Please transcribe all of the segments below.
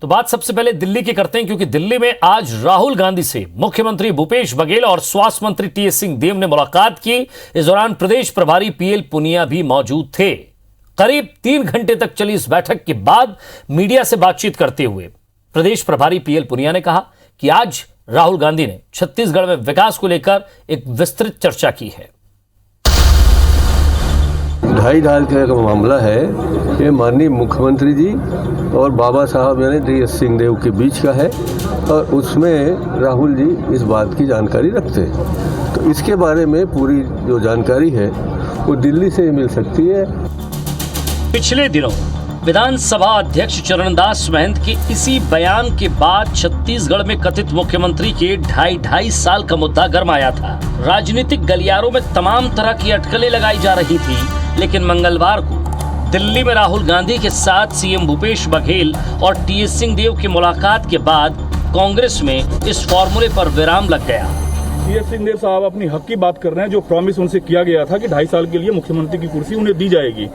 तो बात सबसे पहले दिल्ली की करते हैं, क्योंकि दिल्ली में आज राहुल गांधी से मुख्यमंत्री भूपेश बघेल और स्वास्थ्य मंत्री टीएस सिंहदेव ने मुलाकात की। इस दौरान प्रदेश प्रभारी पीएल पुनिया भी मौजूद थे। करीब 3 घंटे तक चली इस बैठक के बाद मीडिया से बातचीत करते हुए प्रदेश प्रभारी पीएल पुनिया ने कहा कि आज राहुल गांधी ने छत्तीसगढ़ में विकास को लेकर एक विस्तृत चर्चा की है। 2.5 साल का मामला है, ये माननीय मुख्यमंत्री जी और बाबा साहब यानी टीएस सिंहदेव के बीच का है और उसमें राहुल जी इस बात की जानकारी रखते हैं। तो इसके बारे में पूरी जो जानकारी है वो दिल्ली से ही मिल सकती है। पिछले दिनों विधानसभा अध्यक्ष चरणदास महंत के इसी बयान के बाद छत्तीसगढ़ में कथित मुख्यमंत्री के 2.5 साल का मुद्दा गरमाया था। राजनीतिक गलियारों में तमाम तरह की अटकलें लगाई जा रही थी, लेकिन मंगलवार को दिल्ली में राहुल गांधी के साथ सीएम भूपेश बघेल और टीएस सिंहदेव की मुलाकात के बाद कांग्रेस में इस फॉर्मूले पर विराम लग गया। टीएस सिंहदेव साहब अपनी हक की बात कर रहे हैं। जो प्रॉमिस उनसे किया गया था कि 2.5 साल के लिए मुख्यमंत्री की कुर्सी उन्हें दी जाएगी,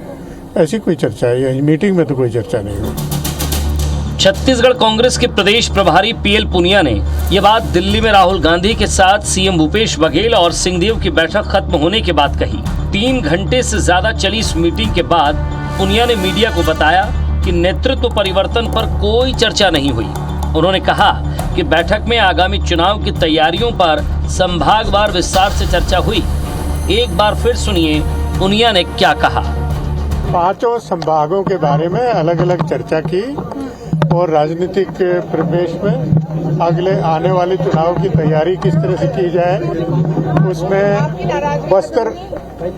ऐसी कोई चर्चा है? मीटिंग में तो कोई चर्चा नहीं हुई। छत्तीसगढ़ कांग्रेस के प्रदेश प्रभारी पीएल पुनिया ने यह बात दिल्ली में राहुल गांधी के साथ सीएम भूपेश बघेल और सिंहदेव की बैठक खत्म होने के बाद कही। 3 घंटे से ज्यादा चली इस मीटिंग के बाद पुनिया ने मीडिया को बताया कि नेतृत्व परिवर्तन पर कोई चर्चा नहीं हुई। उन्होंने कहा कि बैठक में आगामी चुनाव की तैयारियों पर संभागवार विस्तार से चर्चा हुई। एक बार फिर सुनिए पुनिया ने क्या कहा। 5 संभागों के बारे में अलग अलग चर्चा की और राजनीतिक परिवेश में अगले आने वाले चुनाव की तैयारी किस तरह से की जाए, उसमें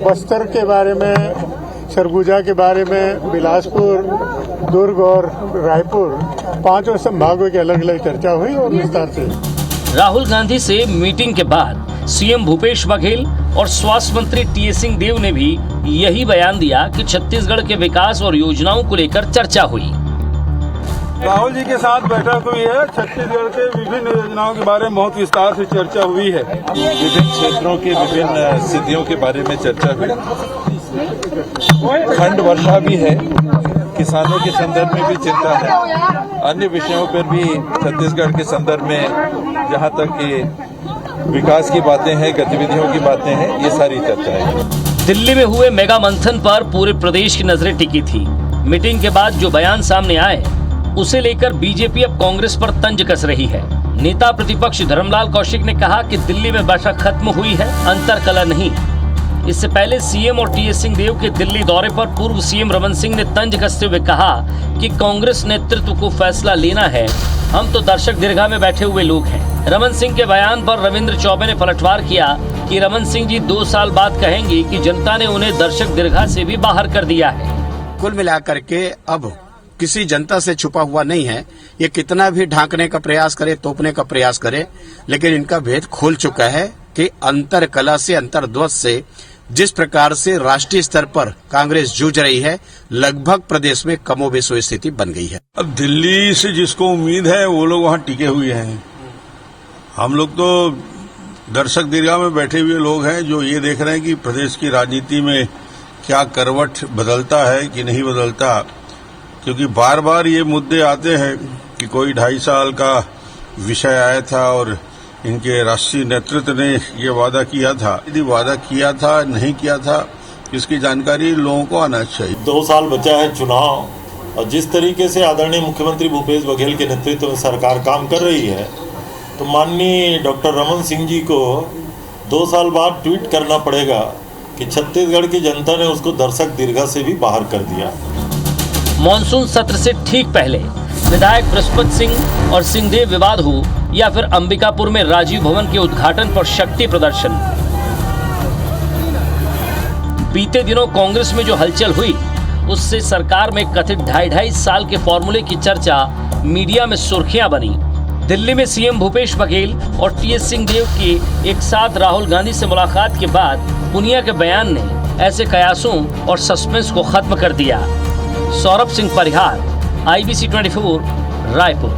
बस्तर के बारे में, सरगुजा के बारे में, बिलासपुर, दुर्ग और रायपुर 5 संभागों की अलग अलग चर्चा हुई और विस्तार से। राहुल गांधी से मीटिंग के बाद सीएम भूपेश बघेल और स्वास्थ्य मंत्री टीएस सिंहदेव ने भी यही बयान दिया कि छत्तीसगढ़ के विकास और योजनाओं को लेकर चर्चा हुई। राहुल जी के साथ बैठक हुई है। छत्तीसगढ़ के विभिन्न योजनाओं के बारे में बहुत विस्तार से चर्चा हुई है। विभिन्न क्षेत्रों के विभिन्न स्थितियों के बारे में चर्चा हुई। खंड वर्षा भी है, किसानों के संदर्भ में भी चिंता है, अन्य विषयों पर भी छत्तीसगढ़ के संदर्भ में जहां तक कि विकास की बातें हैं, गतिविधियों की बातें हैं, ये सारी चर्चा है। दिल्ली में हुए मेगा मंथन पर पूरे प्रदेश की नजरें टिकी थी। मीटिंग के बाद जो बयान सामने आए उसे लेकर बीजेपी अब कांग्रेस पर तंज कस रही है। नेता प्रतिपक्ष धर्मलाल कौशिक ने कहा कि दिल्ली में बैठक खत्म हुई है, अंतरकलह नहीं। इससे पहले सीएम और टीएस सिंहदेव के दिल्ली दौरे पर पूर्व सीएम रमन सिंह ने तंज कसते हुए कहा कि कांग्रेस नेतृत्व को फैसला लेना है, हम तो दर्शक दीर्घा में बैठे हुए लोग हैं। रमन सिंह के बयान पर रविंद्र चौबे ने पलटवार किया कि रमन सिंह जी 2 साल बाद कहेंगे कि जनता ने उन्हें दर्शक दीर्घा से भी बाहर कर दिया है। कुल मिलाकर के अब किसी जनता से छुपा हुआ नहीं है। ये कितना भी ढांकने का प्रयास करे, तोपने का प्रयास करे, लेकिन इनका भेद खोल चुका है कि अंतरकलह से, अंतर्द्वंद से जिस प्रकार से राष्ट्रीय स्तर पर कांग्रेस जूझ रही है, लगभग प्रदेश में कमोबेश स्थिति बन गई है। अब दिल्ली से जिसको उम्मीद है वो लोग वहाँ टिके हुए हैं। हम लोग तो दर्शक दीर्घा में बैठे हुए लोग हैं जो ये देख रहे हैं कि प्रदेश की राजनीति में क्या करवट बदलता है कि नहीं बदलता, क्योंकि बार बार ये मुद्दे आते हैं कि कोई 2.5 साल का विषय आया था और इनके राष्ट्रीय नेतृत्व ने ये वादा किया था। यदि वादा किया था नहीं किया था, इसकी जानकारी लोगों को आना चाहिए। 2 साल बचा है चुनाव, और जिस तरीके से आदरणीय मुख्यमंत्री भूपेश बघेल के नेतृत्व में सरकार काम कर रही है, तो माननीय डॉक्टर रमन सिंह जी को 2 साल बाद ट्वीट करना पड़ेगा कि छत्तीसगढ़ की जनता ने उसको दर्शक दीर्घा से भी बाहर कर दिया। मॉनसून सत्र से ठीक पहले विधायक बृहस्पति सिंह और सिंहदेव विवाद हो या फिर अंबिकापुर में राजीव भवन के उद्घाटन पर शक्ति प्रदर्शन, बीते दिनों कांग्रेस में जो हलचल हुई उससे सरकार में कथित 2.5 साल के फॉर्मूले की चर्चा मीडिया में सुर्खियां बनी। दिल्ली में सीएम भूपेश बघेल और टीएस सिंहदेव की एक साथ राहुल गांधी से मुलाकात के बाद पुनिया के बयान ने ऐसे कयासों और सस्पेंस को खत्म कर दिया। सौरभ सिंह परिहार, IBC 24, रायपुर।